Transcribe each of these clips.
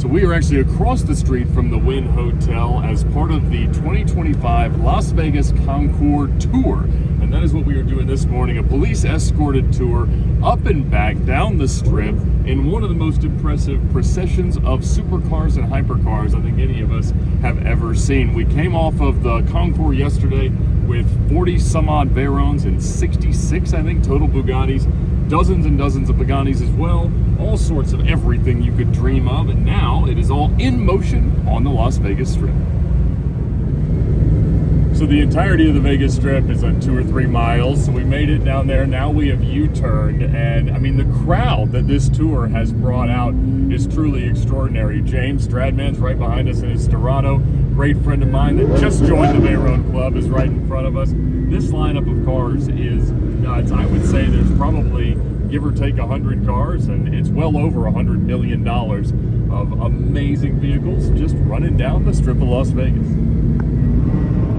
So we are actually across the street from the Wynn Hotel as part of the 2025 Las Vegas Concours Tour. And that is what we are doing this morning, a police escorted tour up and back down the strip in one of the most impressive processions of supercars and hypercars I think any of us have ever seen. We came off of the Concours yesterday with 40 some odd Veyrons and 66, I think, total Bugattis. Dozens and dozens of Bugattis as well, all sorts of everything you could dream of, and now it is all in motion on the Las Vegas Strip. So the entirety of the Vegas Strip is 2 or 3 miles, so we made it down there. Now we have U-turned, and I mean, the crowd that this tour has brought out is truly extraordinary. James Stradman's right behind us in his Dorado, great friend of mine that just joined the Veyron Club, is right in front of us. This lineup of cars is nuts. I would say there's probably, give or take, 100 cars, and it's well over $100 million of amazing vehicles just running down the Strip of Las Vegas.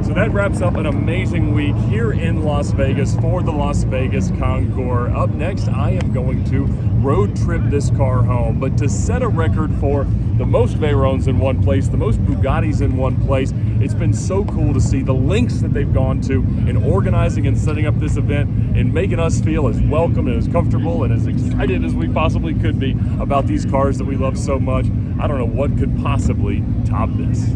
So that wraps up an amazing week here in Las Vegas for the Las Vegas Concours. Up next, I am going to road trip this car home, but to set a record for the most Veyrons in one place, the most Bugattis in one place, it's been so cool to see the lengths that they've gone to in organizing and setting up this event and making us feel as welcome and as comfortable and as excited as we possibly could be about these cars that we love so much. I don't know what could possibly top this.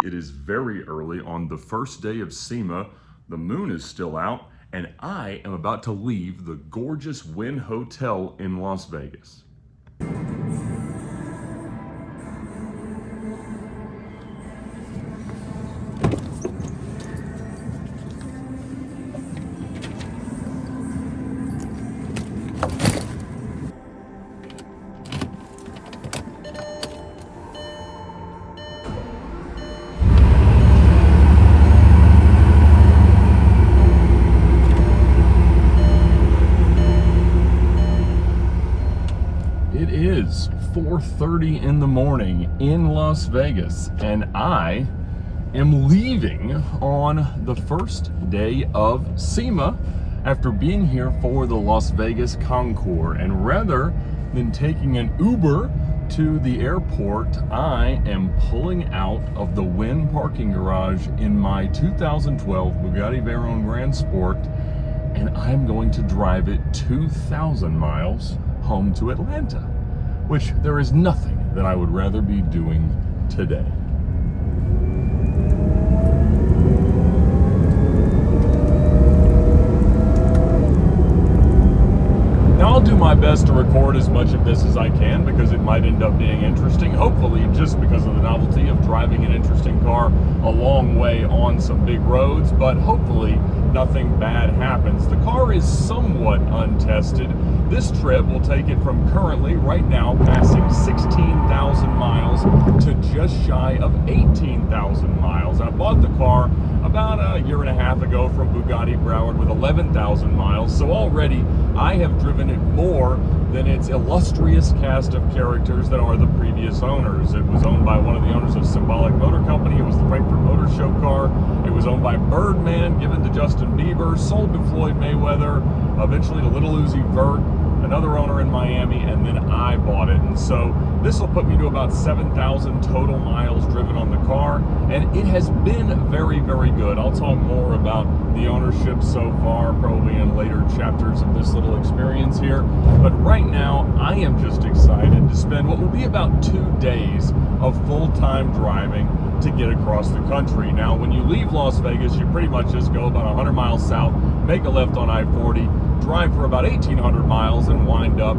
It is very early on the first day of SEMA. The moon is still out, and I am about to leave the gorgeous Wynn Hotel in Las Vegas. It is 4:30 in the morning in Las Vegas, and I am leaving on the first day of SEMA after being here for the Las Vegas Concours. And rather than taking an Uber to the airport, I am pulling out of the Wynn parking garage in my 2012 Bugatti Veyron Grand Sport, and I'm going to drive it 2,000 miles home to Atlanta, which there is nothing that I would rather be doing today. Now I'll do my best to record as much of this as I can because it might end up being interesting, hopefully just because of the novelty of driving an interesting car a long way on some big roads, but hopefully nothing bad happens. The car is somewhat untested. This trip will take it from currently, right now, passing 16,000 miles to just shy of 18,000 miles. I bought the car about a year and a half ago from Bugatti Broward with 11,000 miles, so already I have driven it more than its illustrious cast of characters that are the previous owners. It was owned by one of the owners of Symbolic Motor Company. It was the Frankfurt Motor Show car. It was owned by Birdman, given to Justin Bieber, sold to Floyd Mayweather, eventually to Little Uzi Vert, another owner in Miami, and then I bought it. And so this will put me to about 7,000 total miles driven on the car, and it has been very, very good. I'll talk more about the ownership so far, probably in later chapters of this little experience here. But right now, I am just excited to spend what will be about 2 days of full-time driving to get across the country. Now, when you leave Las Vegas, you pretty much just go about 100 miles south, make a left on I-40, drive for about 1,800 miles, and wind up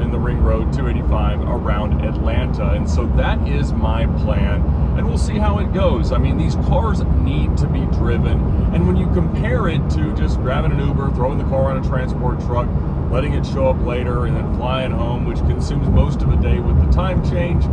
in the Ring Road 285 around Atlanta. And so that is my plan, and we'll see how it goes. I mean, these cars need to be driven, and when you compare it to just grabbing an Uber, throwing the car on a transport truck, letting it show up later, and then flying home, which consumes most of a day with the time change,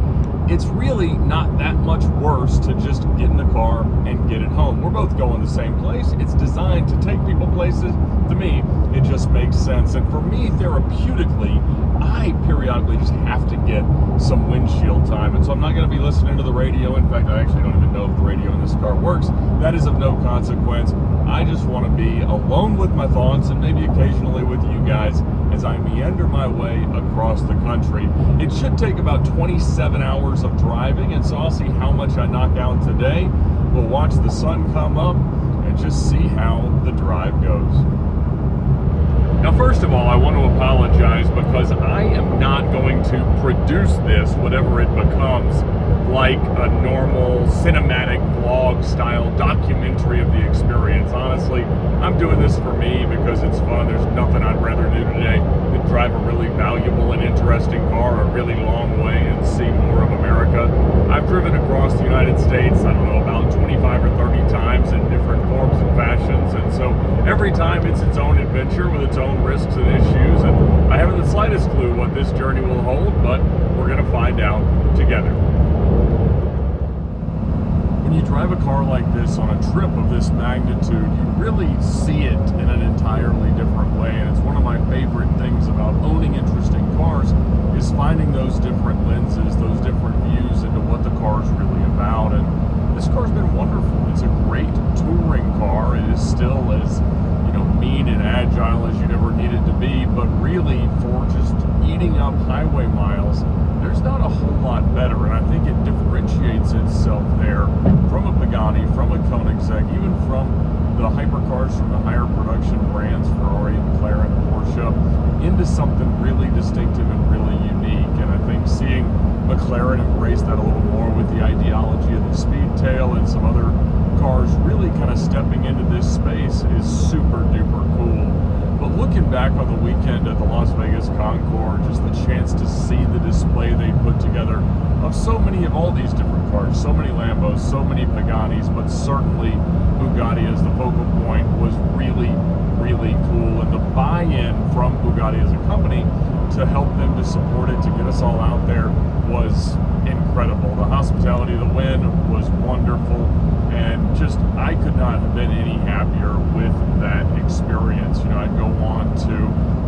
it's really not that much worse to just get in the car and get it home. We're both going the same place. It's designed to take people places. To me, it just makes sense. And for me, therapeutically, I periodically just have to get some windshield time. And so I'm not going to be listening to the radio. In fact, I actually don't even know if the radio in this car works. That is of no consequence. I just want to be alone with my thoughts and maybe occasionally with you guys as I meander my way across the country. It should take about 27 hours of driving, and so I'll see how much I knock out today. We'll watch the sun come up and just see how the drive goes. Now, first of all, I want to apologize because I am not going to produce this, whatever it becomes, like a normal cinematic vlog style documentary of the experience. Honestly, I'm doing this for me because it's fun. There's nothing I'd rather do today than drive a really valuable and interesting car a really long way and see more of America. I've driven across the United States, I don't know, about 25 or 30 times in different forms and fashions, and so every time it's its own adventure with its own risks and issues, and I haven't the slightest clue what this journey will hold, but we're going to find out together. When you drive a car like this on a trip of this magnitude, you really see it in an entirely different way, and it's one of my favorite things about owning interesting cars is finding those different lenses, those different views into what the car is really about. And this car's been wonderful. It's a great touring car. It is still as mean and agile as you'd ever need it to be, but really for just eating up highway miles, there's not a whole lot better, and I think it differentiates itself there from a Bugatti, from a Koenigsegg, even from the hypercars from the higher production brands, Ferrari, McLaren, Porsche, into something really distinctive and really unique. And I think seeing McLaren embrace that a little more with the ideology of the Speedtail and some other cars really kind of stepping into this space is super duper cool. But looking back on the weekend at the Las Vegas Concours, just the chance to see the display they put together of so many of all these different cars, so many Lambos, so many Pagattis, but certainly Bugatti as the focal point was really, really cool. And the buy-in from Bugatti as a company to help them to support it, to get us all out there, was incredible. The hospitality of the win was wonderful, and just I could not have been any happier with that experience. I'd go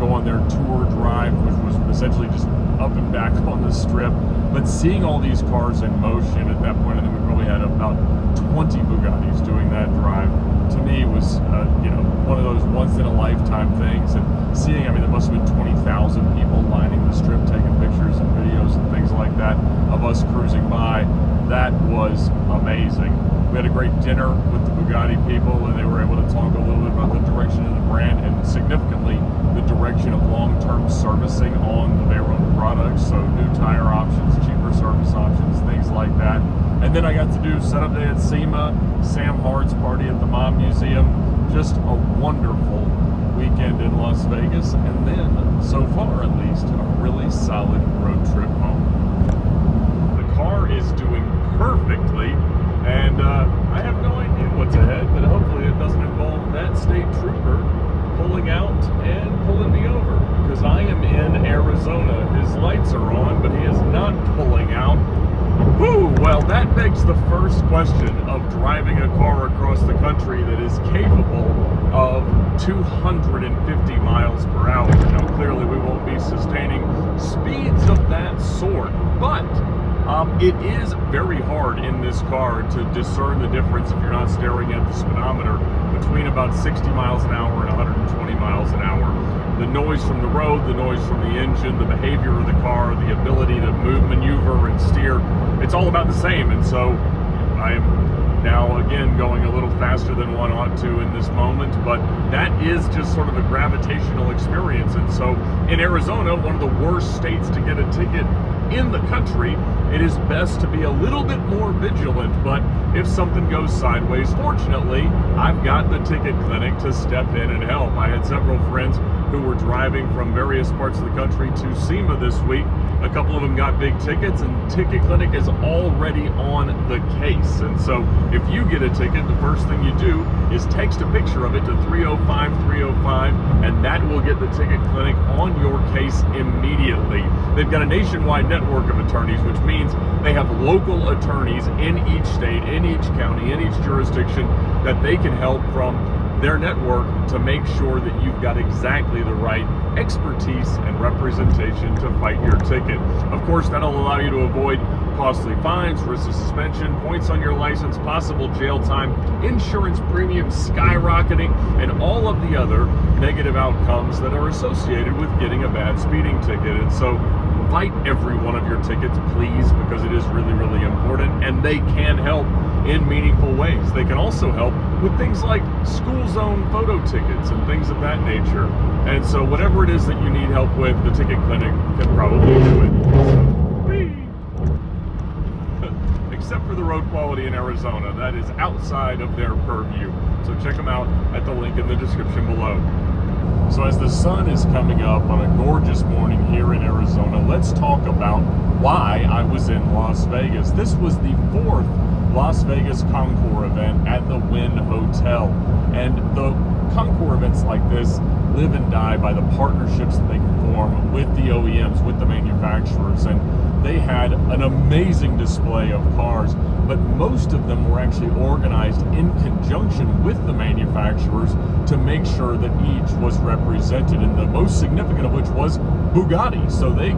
on their tour drive, which was essentially just up and back on the strip, but seeing all these cars in motion at that point, I think we probably had about 20 Bugattis doing that drive, to me was one of those once in a lifetime things. And seeing, there must have been 20,000 people lining the strip taking pictures and videos and things like that of us cruising by. That was amazing. We had a great dinner with the Bugatti people, and they were able to talk a little bit about the direction of the brand, and significantly the direction of long-term servicing on their own products. So new tire options, cheaper service options, things like that. And then I got to do setup day at SEMA, Sam Hard's party at the Mom Museum. Just a wonderful weekend in Las Vegas, and then, so far at least, a really solid road trip home. The car is doing perfectly, and I have no idea what's ahead, but hopefully it doesn't involve that state trooper pulling out and pulling me over, because I am in Arizona. His lights are on, but he is not pulling out. Whew, well, that begs the first question of driving a car across the country that is capable of 250 miles per hour. Now, clearly we won't be sustaining speeds of that sort, but it is very hard in this car to discern the difference, if you're not staring at the speedometer, between about 60 miles an hour and 120 miles an hour. The noise from the road, the noise from the engine, the behavior of the car, the ability to move, maneuver, and steer, it's all about the same. And so I am now again going a little faster than one ought to in this moment, but that is just sort of a gravitational experience. And so in Arizona, one of the worst states to get a ticket in the country, it is best to be a little bit more vigilant. But if something goes sideways, fortunately, I've got the ticket clinic to step in and help. I had several friends who were driving from various parts of the country to SEMA this week. A couple of them got big tickets, and Ticket Clinic is already on the case. And so if you get a ticket, the first thing you do is text a picture of it to 305-305, and that will get the Ticket Clinic on your case immediately. They've got a nationwide network of attorneys, which means they have local attorneys in each state, in each county, in each jurisdiction that they can help, from their network to make sure that you've got exactly the right expertise and representation to fight your ticket. Of course, that'll allow you to avoid costly fines, risk of suspension, points on your license, possible jail time, insurance premiums skyrocketing, and all of the other negative outcomes that are associated with getting a bad speeding ticket. And so fight every one of your tickets, please, because it is really, really important, and they can help in meaningful ways. They can also help with things like school zone photo tickets and things of that nature. And so whatever it is that you need help with, the ticket clinic can probably do it. Except for the road quality in Arizona, that is outside of their purview. So check them out at the link in the description below. So as the sun is coming up on a gorgeous morning here in Arizona, let's talk about why I was in Las Vegas. This was the 4th Las Vegas Concours event at the Wynn Hotel. And the Concours events like this live and die by the partnerships that they can form with the OEMs, with the manufacturers. And they had an amazing display of cars, but most of them were actually organized in conjunction with the manufacturers to make sure that each was represented, and the most significant of which was Bugatti. So they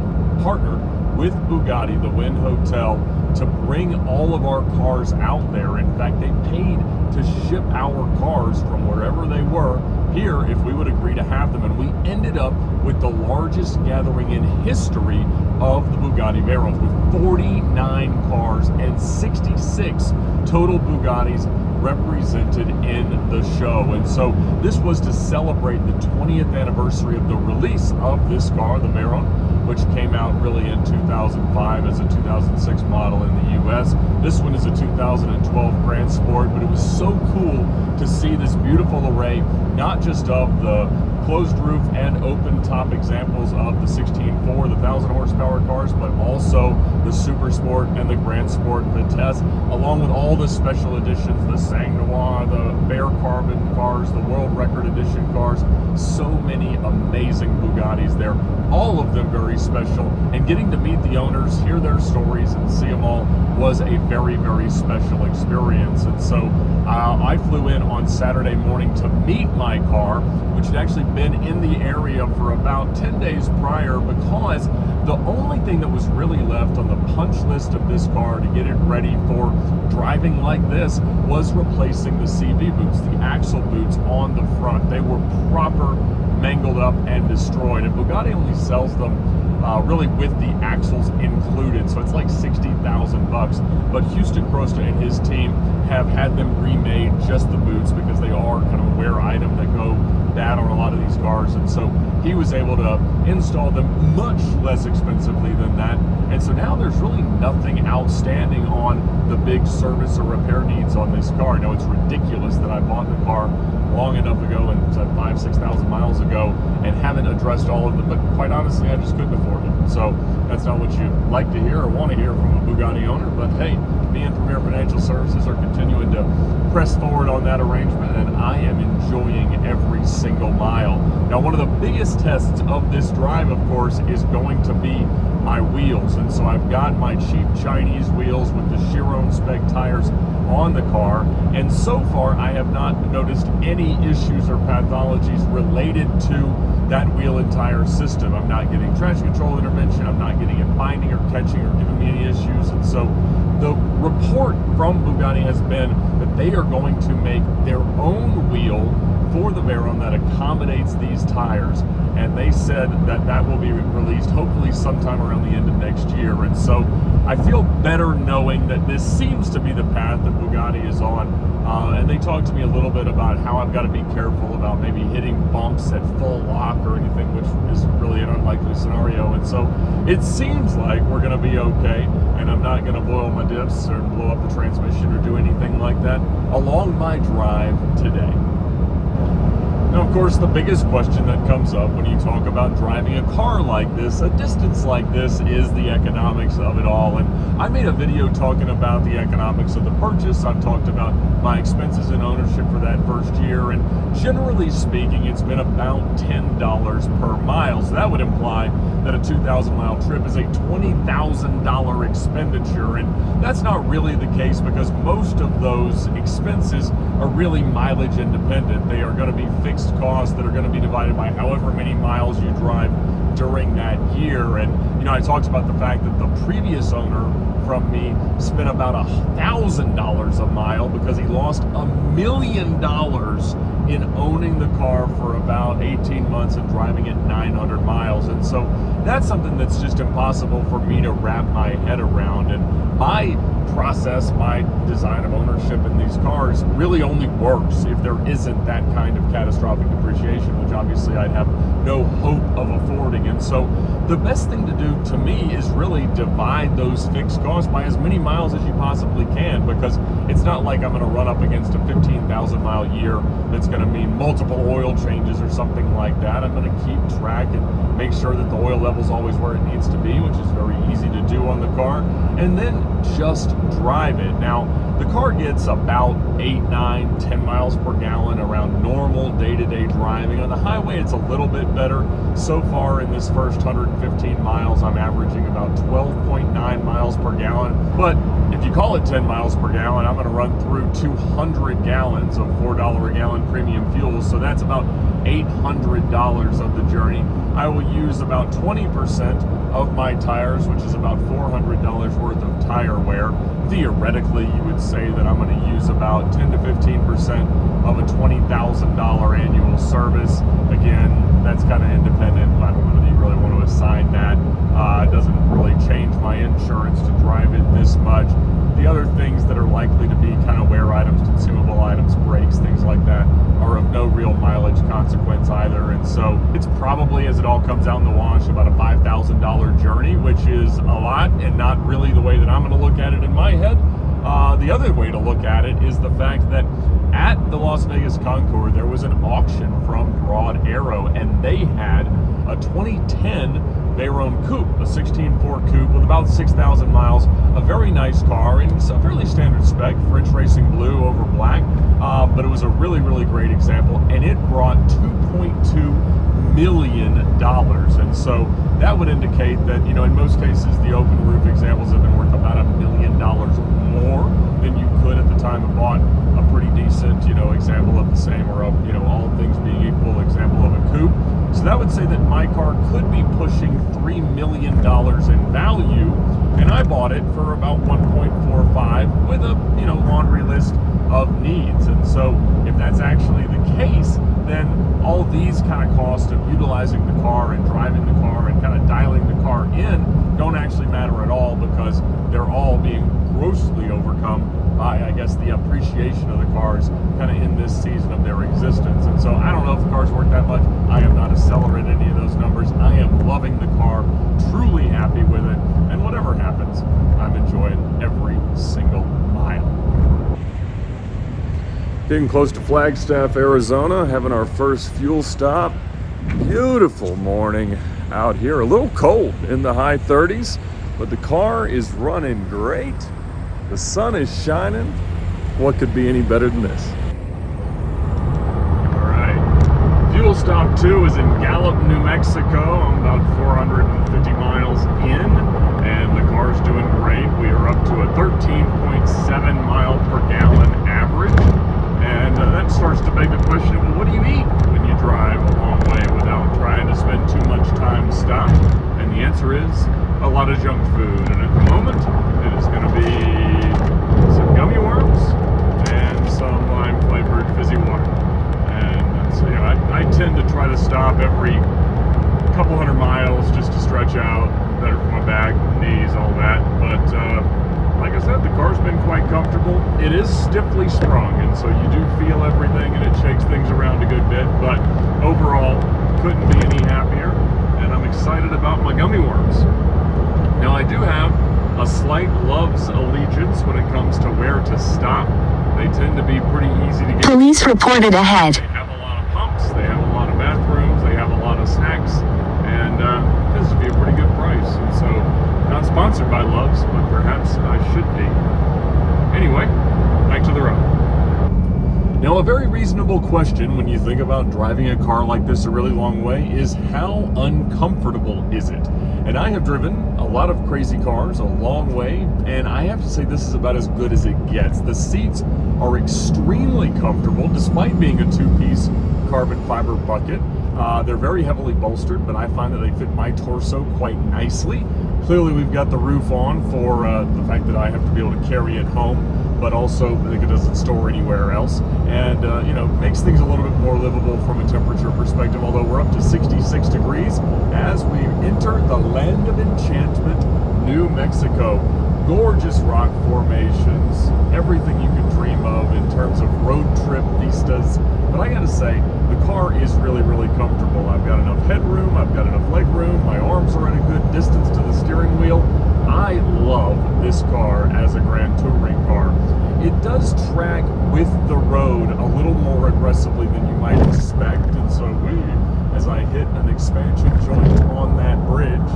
partnered with Bugatti, the Wynn Hotel, to bring all of our cars out there. In fact, they paid to ship our cars from wherever they were here if we would agree to have them. And we ended up with the largest gathering in history of the Bugatti Veyrons, with 49 cars and 66 total Bugattis represented in the show. And so this was to celebrate the 20th anniversary of the release of this car, the Veyron, which came out really in 2005 as a 2006 model in the US. This one is a 2012 Grand Sport, but it was so cool to see this beautiful array, not just of the closed roof and open top examples of the 16.4, the 1,000 horsepower cars, but also the Super Sport and the Grand Sport Vitesse, along with all the special editions, the Sang Noir, the Bear Carbon cars, the World Record Edition cars. So many amazing Bugattis there, all of them very special. And getting to meet the owners, hear their stories, and see them all was a very, very special experience. And so I flew in on Saturday morning to meet my car, which had actually been in the area for about 10 days prior, because the only thing that was really left on the punch list of this car to get it ready for driving like this was replacing the CV boots, the axle boots on the front. They were proper mangled up and destroyed, and Bugatti only sells them really with the axles included, so it's like $60,000. But Houston Crosta and his team have had them remade, just the boots, because they are kind of a rare item that go bad on a lot of these cars. And so he was able to install them much less expensively than that. And so now there's really nothing outstanding on the big service or repair needs on this car. Now, it's ridiculous that I bought the car long enough ago, and 5,000-6,000 miles ago, and haven't addressed all of them, but quite honestly, I just couldn't afford it. So that's not what you like to hear or want to hear from a Bugatti owner. But hey, me and Premier Financial Services are continuing to press forward on that arrangement, and I am enjoying every single mile. Now, one of the biggest tests of this drive, of course, is going to be my wheels. And so I've got my cheap Chinese wheels with the Chiron spec tires on the car, and so far I have not noticed any issues or pathologies related to that wheel and tire system. I'm not getting traction control intervention, I'm not getting it binding or catching or giving me any issues. And so the report from Bugatti has been that they are going to make their own wheel for the Veyron that accommodates these tires, and they said that that will be released hopefully sometime around the end of next year. And so I feel better knowing that this seems to be the path that Bugatti is on. And they talked to me a little bit about how I've got to be careful about maybe hitting bumps at full lock or anything, which is really an unlikely scenario. And so it seems like we're going to be okay, and I'm not going to boil my diffs or blow up the transmission or do anything like that along my drive today. Now, of course, the biggest question that comes up when you talk about driving a car like this, a distance like this, is the economics of it all. And I made a video talking about the economics of the purchase. I've talked about my expenses and ownership for that first year, and generally speaking, it's been about $10 per mile. So that would imply that a 2,000 mile trip is a $20,000 expenditure, and that's not really the case, because most of those expenses are really mileage independent. They are going to be fixed costs that are going to be divided by however many miles you drive during that year. And I talked about the fact that the previous owner from me spent about $1,000 a mile because he lost $1 million in owning the car for about 18 months and driving it 900 miles. And so that's something that's just impossible for me to wrap my head around. And my process, my design of ownership in these cars really only works if there isn't that kind of catastrophic depreciation, which obviously I'd have no hope of affording. And so the best thing to do to me is really divide those fixed costs by as many miles as you possibly can, because it's not like I'm going to run up against a 15,000 mile year that's going to mean multiple oil changes or something like that. I'm going to keep track and make sure that the oil level's always where it needs to be, which is very easy to do on the car, and then just drive it. Now, the car gets about 8, 9, 10 miles per gallon around normal day-to-day driving. On the highway, it's a little bit better. So far in this first 115 miles, I'm averaging about 12.9 miles per gallon. But if you call it 10 miles per gallon, I'm going to run through 200 gallons of $4 a gallon premium fuel. So that's about $800 of the journey. I will use about 20% of my tires, which is about $400 worth of tire wear. Theoretically, you would say that I'm going to use about 10 to 15% of a $20,000 annual service. Again, that's kind of independent. I don't know that you really want to assign that. It doesn't really change my insurance to drive it this much. The other things that are likely to be kind of wear items, consumable items, brakes, things like that, are of no real mileage consequence either. And so it's probably, as it all comes out in the wash, about a $5,000 journey, which is a lot and not really the way that I'm going to look at it in my head. The other way to look at it is the fact that at the Las Vegas Concours, there was an auction from Broad Arrow, and they had a 2010 Veyron Coupe, a 16.4 coupe with about 6,000 miles, a very nice car, and it's a fairly standard spec, French Racing Blue over black, but it was a really, really great example, and it brought $2.2 million. And so that would indicate that, in most cases, the open roof examples have been worth about $1 million more than you could at the time of bought a pretty decent, example of the same, or all things being equal, example of a coupe. So that would say that my car could be pushing $3 million in value, and I bought it for about 1.45 with a laundry list of needs. And so if that's actually the case, then all these kind of costs of utilizing the car and driving the car and kind of dialing the car in don't actually matter at all, because they're all being grossly overcome by, I guess, the appreciation of the cars kind of in this season of their existence. And so I don't know if the car's worth that much. I am not a seller at any of those numbers. I am loving the car, truly happy with it, and whatever happens, I'm enjoying every single mile. Getting close to Flagstaff, Arizona, having our first fuel stop. Beautiful morning out here. A little cold, in the high 30s, but the car is running great. The sun is shining. What could be any better than this? All right. Fuel stop 2 is in Gallup, New Mexico. I'm about 450 miles in, and the car's doing great. We are up to a 13.7 mile per gallon average. And that starts to beg the question, well, what do you eat when you drive a long way without trying to spend too much time stopped? And the answer is a lot of junk food. And at the moment, it is going to be some gummy worms and some lime-flavored fizzy water. And so, I tend to try to stop every couple hundred miles just to stretch out, better for my back, knees, all that. But like I said, the car's been quite comfortable. It is stiffly sprung, and so you do feel everything, and it shakes things around a good bit, but overall, couldn't be any happier, and I'm excited about my gummy worms. Now, I do have a slight love's allegiance when it comes to where to stop. They tend to be pretty easy to get. Police reported ahead. They have a lot of pumps, they have a lot of bathrooms, they have a lot of snacks, and this would be a pretty good price. And so, not sponsored by Love's, but perhaps I should be. Anyway, back to the road. Now, a very reasonable question when you think about driving a car like this a really long way is how uncomfortable is it? And I have driven a lot of crazy cars a long way, and I have to say this is about as good as it gets. The seats are extremely comfortable despite being a two-piece carbon fiber bucket. They're very heavily bolstered, but I find that they fit my torso quite nicely. Clearly, we've got the roof on for the fact that I have to be able to carry it home, but also I think it doesn't store anywhere else. And, makes things a little bit more livable from a temperature perspective, although we're up to 66 degrees as we enter the land of enchantment, New Mexico. Gorgeous rock formations, everything you could dream of in terms of road trip vistas. But I gotta say, the car is really, really comfortable. I've got enough headroom, I've got enough leg room, my arms are at a good distance to the steering wheel. I love this car as a Grand Touring car. It does track with the road a little more aggressively than you might expect, and so as I hit an expansion joint on that bridge,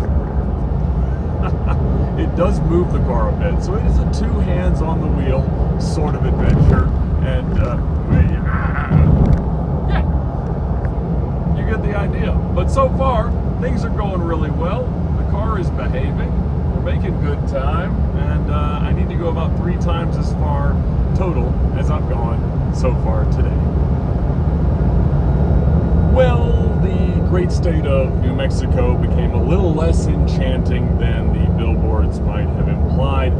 it does move the car a bit. So it is a two hands on the wheel sort of adventure, and you get the idea. But so far, things are going really well. The car is behaving. We're making good time, and I need to go about 3 times as far total as I've gone so far today. Well, the great state of New Mexico became a little less enchanting than the billboards might have implied.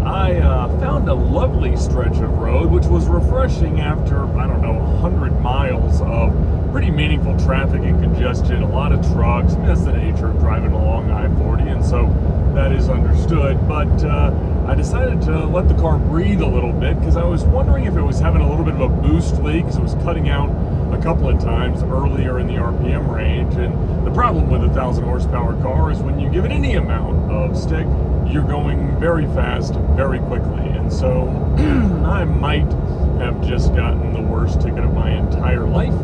I found a lovely stretch of road, which was refreshing after, 100 miles of pretty meaningful traffic and congestion, a lot of trucks. I mean, that's the nature of driving along I-40, and so that is understood. But I decided to let the car breathe a little bit because I was wondering if it was having a little bit of a boost leak, because it was cutting out a couple of times earlier in the RPM range. And the problem with a 1,000 horsepower car is when you give it any amount of stick, you're going very fast, very quickly. And so I might have just gotten the worst ticket of my entire life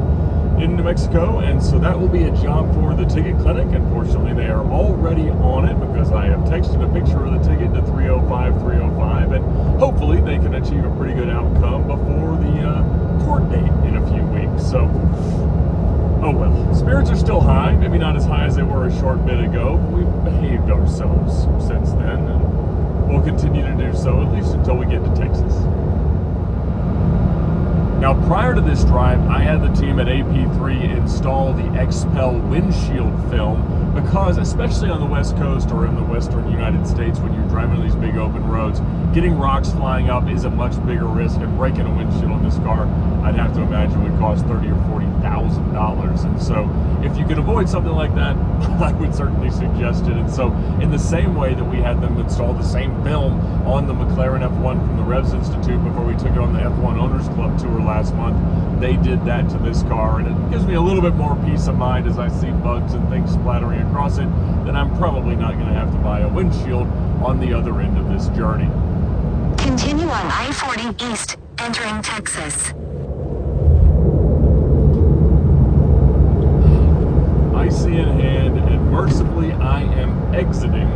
in New Mexico, and so that will be a job for the ticket clinic. Unfortunately, they are already on it because I have texted a picture of the ticket to 305, and hopefully they can achieve a pretty good outcome before the court date in a few weeks. So, oh well. Spirits are still high, maybe not as high as they were a short bit ago, but we've behaved ourselves since then, and we'll continue to do so, at least until we get to Texas. Now, prior to this drive, I had the team at AP3 install the XPEL windshield film because, especially on the West Coast or in the Western United States, when you're driving on these big open roads, getting rocks flying up is a much bigger risk, and breaking a windshield on this car, I'd have to imagine would cost $30,000 or $40,000. And so, if you could avoid something like that, I would certainly suggest it. And so, in the same way that we had them install the same film on the McLaren F1 from the Revs Institute before we took it on the F1 Owners Club tour last month, they did that to this car, and it gives me a little bit more peace of mind as I see bugs and things splattering across it, that I'm probably not going to have to buy a windshield on the other end of this journey. Continue on I-40 East, entering Texas. Icy in hand, and mercifully I am exiting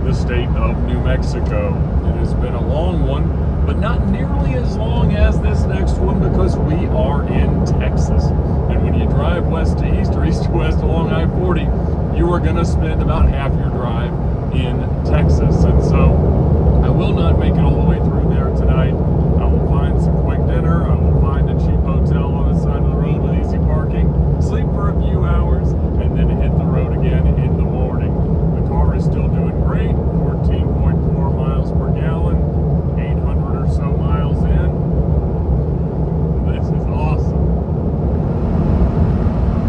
the state of New Mexico. It has been a long one, but not nearly as long as this next one, because we are in Texas. And when you drive west to east or east to west along I-40, you are going to spend about half your drive in Texas. And so I will not make it all the way through there tonight. I will find some quick dinner. I will find a cheap hotel on the side of the road with easy parking, sleep for a few hours, and then hit the road again in the morning. The car is still doing great, 14.4 miles per gallon, 800 or so miles in. This is awesome.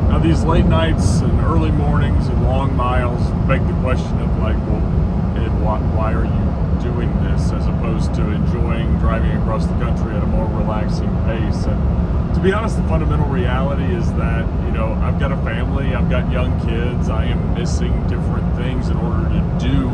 Now, these late nights and early mornings and long miles beg the question of, like, well, Ed, why are you doing this as opposed to enjoying driving across the country at a more relaxing pace? And to be honest, the fundamental reality is that, I've got a family, I've got young kids, I am missing different things in order to do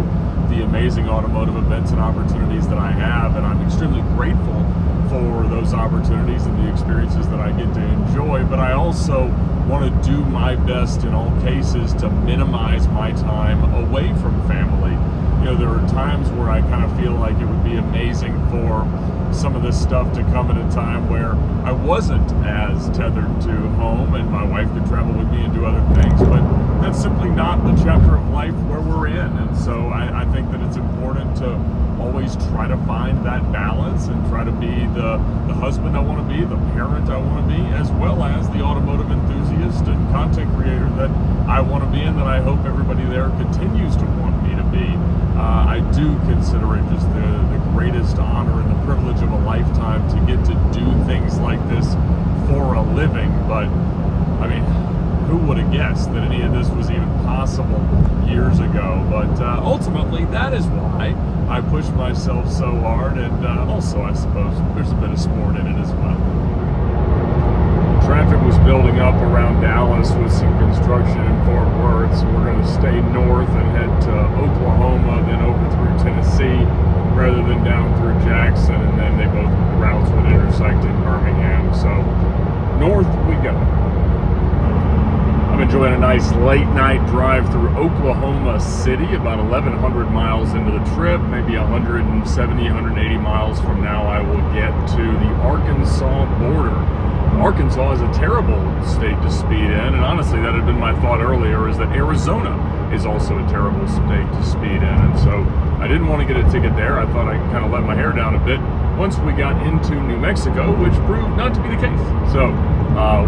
the amazing automotive events and opportunities that I have, and I'm extremely grateful for those opportunities and the experiences that I get to enjoy, but I also want to do my best in all cases to minimize my time away from family. You know, there are times where I kind of feel like it would be amazing for some of this stuff to come at a time where I wasn't as tethered to home and my wife could travel with me and do other things, but that's simply not the chapter of life where we're in. And so I think that it's important to always try to find that balance and try to be the husband I want to be, the parent I want to be, as well as the automotive enthusiast and content creator that I want to be and that I hope everybody there continues to want me to be. I do consider it just the greatest honor and the privilege of a lifetime to get to do things like this for a living, but I mean, who would have guessed that any of this was even possible years ago? But ultimately, that is why I push myself so hard, and also, I suppose, there's a bit of sport in it as well. Traffic was building up around Dallas with some construction in Fort Worth, so we're going to stay north and head to Oklahoma, then over through Tennessee, rather than down through Jackson, and then they both routes would intersect in Birmingham. So north we go. I'm enjoying a nice late night drive through Oklahoma City, about 1,100 miles into the trip, maybe 170, 180 miles from now I will get to the Arkansas border. Arkansas is a terrible state to speed in, and honestly that had been my thought earlier, is that Arizona is also a terrible state to speed in, and so I didn't want to get a ticket there. I thought I'd kind of let my hair down a bit once we got into New Mexico, which proved not to be the case. So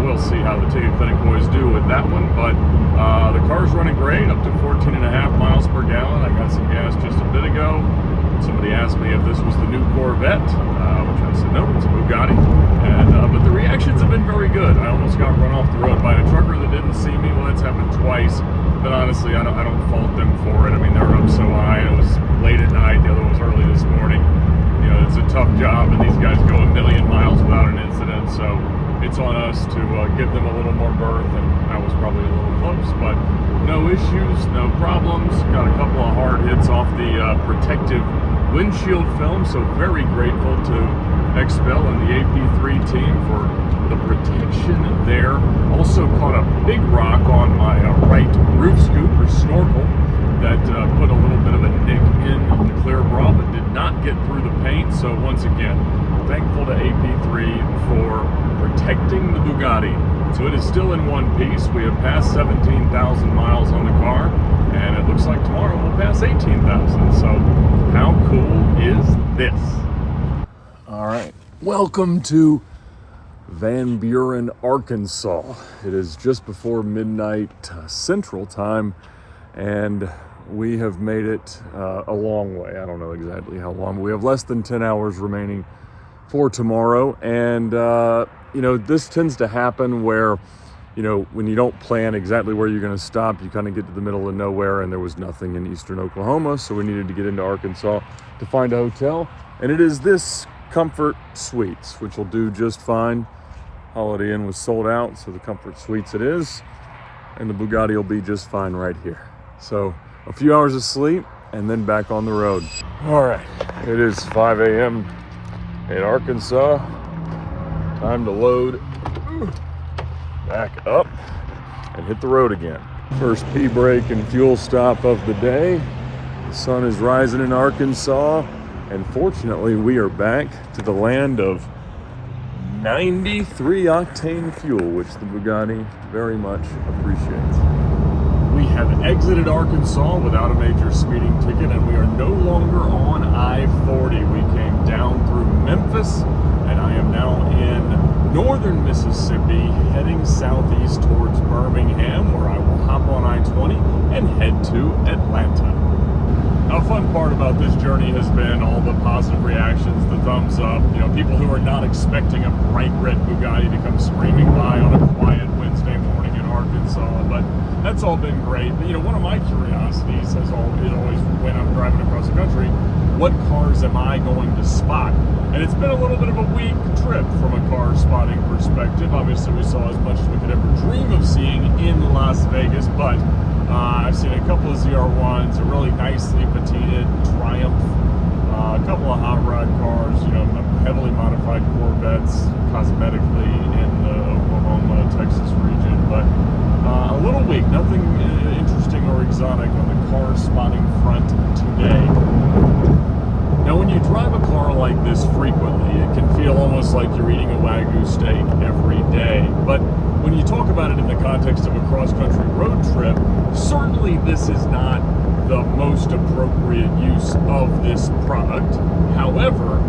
we'll see how the ticket clinic boys do with that one, but the car's running great, up to 14.5 miles per gallon. I got some gas just a bit ago. Somebody asked me if this was the new Corvette, which I said no, it's a Bugatti. And but the reactions have been very good. I almost got run off the road by a trucker that didn't see me. Well, that's happened twice, but honestly, I don't fault them for it. I mean, they're up so high, and it was late at night. The other one was early this morning. You know, it's a tough job, and these guys go a million miles without an incident. So it's on us to give them a little more berth, and I was probably a little close, but no issues, no problems. Got a couple of hard hits off the protective windshield film, so very grateful to Expel and the AP3 team for the protection there. Also caught a big rock on my right roof scoop or snorkel that put a little bit of a nick in the clear bra, but did not get through the paint. So once again, thankful to AP3 for protecting the Bugatti. So it is still in one piece. We have passed 17,000 miles on the car, and it looks like tomorrow we'll pass 18,000. So how cool is this? All right, welcome to Van Buren, Arkansas. It is just before midnight Central Time, and we have made it a long way. I don't know exactly how long, but we have less than 10 hours remaining for tomorrow. And, you know, this tends to happen where, you know, when you don't plan exactly where you're going to stop, you kind of get to the middle of nowhere, and there was nothing in eastern Oklahoma, so we needed to get into Arkansas to find a hotel. And it is this Comfort Suites, which will do just fine. Holiday Inn was sold out, so the Comfort Suites it is, and the Bugatti will be just fine right here. So a few hours of sleep and then back on the road. All right, it is 5 a.m. in Arkansas. Time to load back up and hit the road again. First pee break and fuel stop of the day. The sun is rising in Arkansas, and fortunately we are back to the land of 93 octane fuel, which the Bugatti very much appreciates. We have exited Arkansas without a major speeding ticket, and we are no longer on I-40. We came down through Memphis, and I am now in northern Mississippi, heading southeast towards Birmingham, where I will hop on I-20 and head to Atlanta. A fun part about this journey has been all the positive reactions, the thumbs up, you know, people who are not expecting a bright red Bugatti to come screaming by on a quiet Wednesday morning in Arkansas, but that's all been great. But, you know, one of my curiosities is always when I'm driving across the country, what cars am I going to spot? And it's been a little bit of a weak trip from a car spotting perspective. Obviously, we saw as much as we could ever dream of seeing in Las Vegas, but I've seen a couple of ZR1s, a really nicely patinted Triumph, a couple of hot rod cars, heavily modified Corvettes, cosmetically in the Oklahoma, Texas region, but a little weak. Nothing interesting or exotic on the car spotting front today. Now, when you drive a car like this frequently, it can feel almost like you're eating a Wagyu steak every day. But when you talk about it in the context of a cross-country road trip, certainly this is not the most appropriate use of this product. However,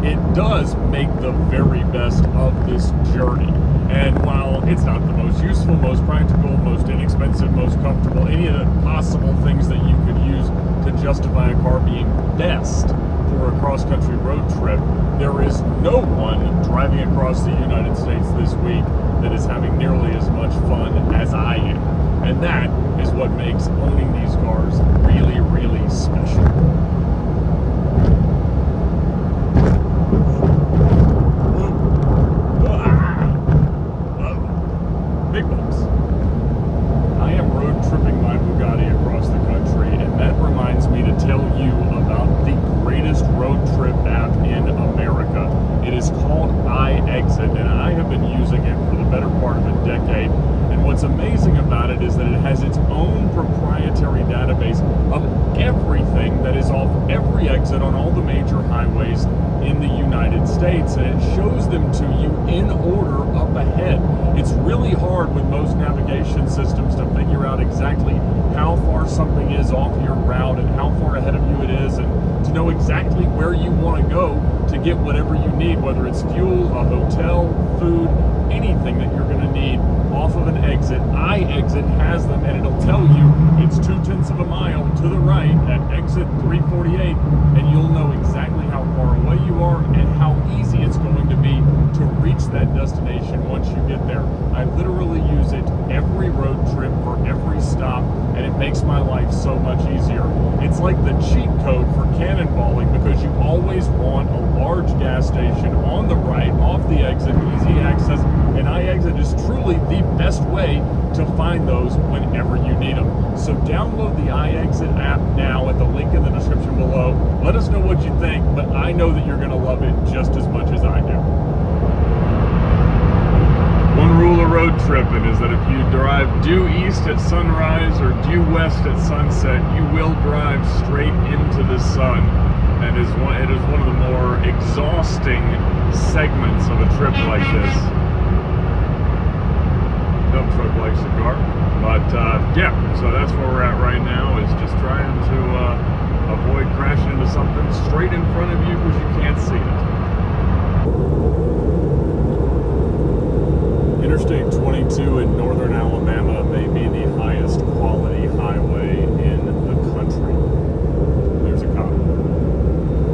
it does make the very best of this journey. And while it's not the most useful, most practical, most inexpensive, most comfortable, any of the possible things that you could use to justify a car being best for a cross-country road trip, there is no one driving across the United States this week that is having nearly as much fun as I am. And that is what makes owning these cars really, really special. Big bucks. I am road tripping my Bugatti across the country, and that reminds me to tell you about the greatest road trip app in America. It is called iExit, and I have been using it for the better part of a decade. And what's amazing about it is that it has its own proprietary database of everything that is off every exit on all the major highways in the United States, and it shows them to you in order up ahead. It's really hard with most navigation systems to figure out exactly how far something is off your route and how far ahead of you it is, and to know exactly where you want to go to get whatever you need, whether it's fuel, a hotel, food, anything that you're going to need off of an exit. iExit has them, and it'll tell you it's 0.2 of a mile to the right at exit 348, and you'll know exactly how far away you are and how easy it's going to be to reach that destination once you get there. I literally use it every road trip for every stop, and it makes my life so much easier. It's like the cheat code for cannonballing, because you always want a large gas station on the right, off the exit, easy access, and iExit is truly the best way to find those whenever you need them. So download the iExit app now at the link in the description below. Let us know what you think, but I know that you're going to love it just as much as I do. One rule of road tripping is that if you drive due east at sunrise or due west at sunset, you will drive straight into the sun. And it is one of the more exhausting segments of a trip like this. Dump truck likes the car, but yeah, so that's where we're at right now, is just trying to avoid crashing into something straight in front of you because you can't see it. Interstate 22 in northern Alabama may be the highest quality highway in the country. There's a cop.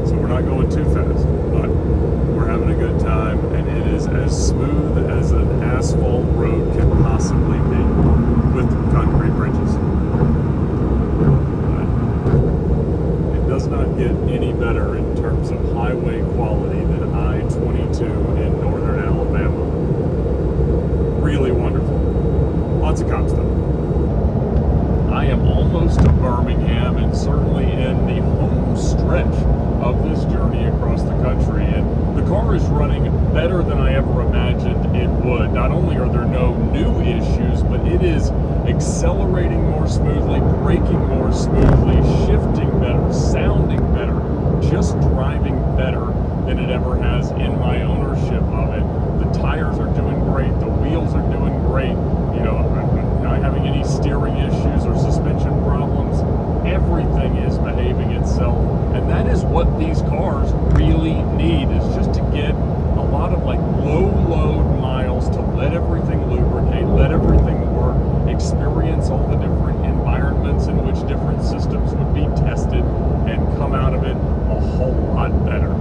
So we're not going too fast, but we're having a good time, and it is as smooth as an asphalt road can possibly be with concrete bridges. But it does not get any better in terms of highway quality than I-22 in northern Alabama. Really wonderful. Lots of cops though. I am almost to Birmingham, and certainly in the home stretch of this journey across the country, and the car is running better than I ever imagined it would. Not only are there no new issues, but it is accelerating more smoothly, braking more smoothly, shifting better, sounding better, just driving better than it ever has in my ownership of it. The tires are doing great, the wheels are doing great, I'm not having any steering issues or suspension problems. Everything is behaving itself, and that is what these cars really need, is just to get a lot of low load miles to let everything lubricate, let everything work, experience all the different environments in which different systems would be tested, and come out of it a whole lot better.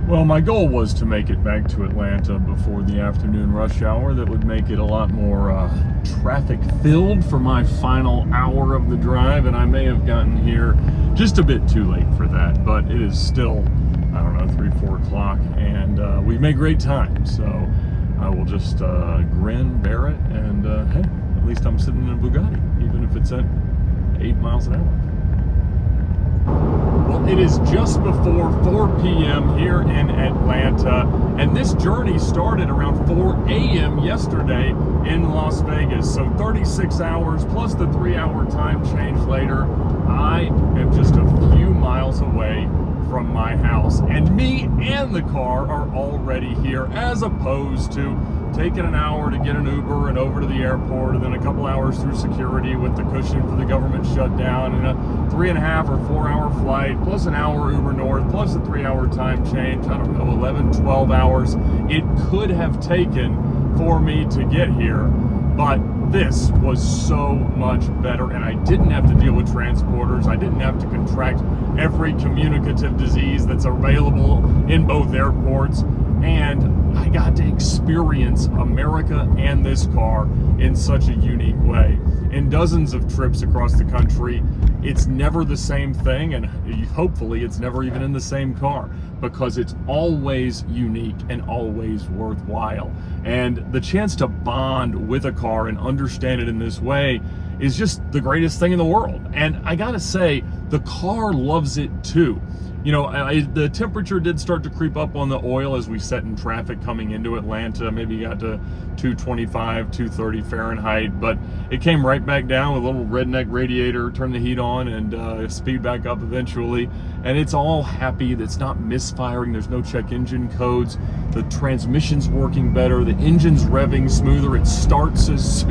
Well, my goal was to make it back to Atlanta before the afternoon rush hour. That would make it a lot more traffic filled for my final hour of the drive, and I may have gotten here just a bit too late for that, but it is still, I don't know, 3, 4 o'clock, and we've made great time, so I will just grin, bear it, and hey, at least I'm sitting in a Bugatti, even if it's at 8 miles an hour. it is just before 4 p.m. here in Atlanta, and this journey started around 4 a.m. yesterday in Las Vegas. So 36 hours plus the 3-hour time change later, I am just a few miles away from my house, and me and the car are already here, as opposed to taking an hour to get an Uber and over to the airport, and then a couple hours through security with the cushion for the government shutdown, and a 3.5 or 4 hour flight, plus an hour Uber North, plus a 3-hour time change. I don't know, 11, 12 hours it could have taken for me to get here. But this was so much better, and I didn't have to deal with transporters. I didn't have to contract every communicative disease that's available in both airports, and I got to experience America and this car in such a unique way. In dozens of trips across the country, it's never the same thing, and hopefully it's never even in the same car, because it's always unique and always worthwhile. And the chance to bond with a car and understand it in this way is just the greatest thing in the world. And I gotta say, the car loves it too. You know, the temperature did start to creep up on the oil as we sat in traffic coming into Atlanta. Maybe got to 225, 230 Fahrenheit, but it came right back down with a little redneck radiator, turn the heat on, and speed back up eventually. And it's all happy. It's not misfiring. There's no check engine codes. The transmission's working better. The engine's revving smoother. It starts as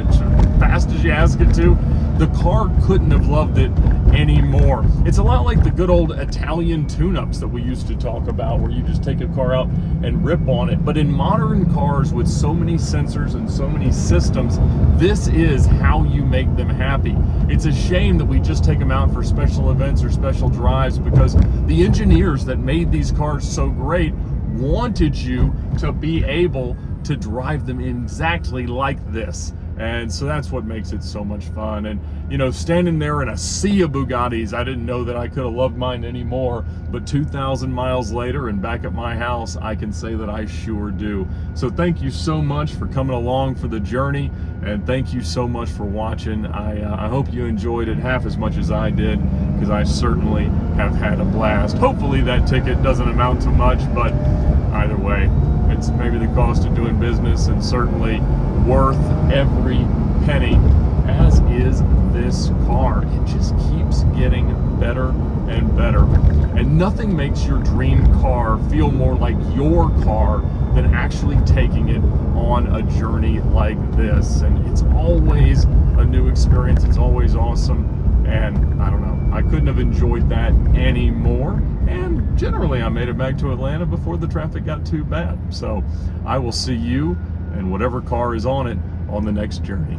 fast as you ask it to. The car couldn't have loved it anymore. It's a lot like the good old Italian tune-ups that we used to talk about, where you just take a car out and rip on it. But in modern cars with so many sensors and so many systems, this is how you make them happy. It's a shame that we just take them out for special events or special drives, because the engineers that made these cars so great wanted you to be able to drive them exactly like this. And so that's what makes it so much fun. And, you know, standing there in a sea of Bugattis, I didn't know that I could have loved mine anymore. But 2,000 miles later and back at my house, I can say that I sure do. So thank you so much for coming along for the journey. And thank you so much for watching. I hope you enjoyed it half as much as I did, because I certainly have had a blast. Hopefully that ticket doesn't amount to much, but either way, it's maybe the cost of doing business, and certainly worth every penny, as is this car. It just keeps getting better and better. And nothing makes your dream car feel more like your car than actually taking it on a journey like this. And it's always a new experience. It's always awesome. And I don't know, I couldn't have enjoyed that anymore. And generally, I made it back to Atlanta before the traffic got too bad. So I will see you and whatever car is on it on the next journey.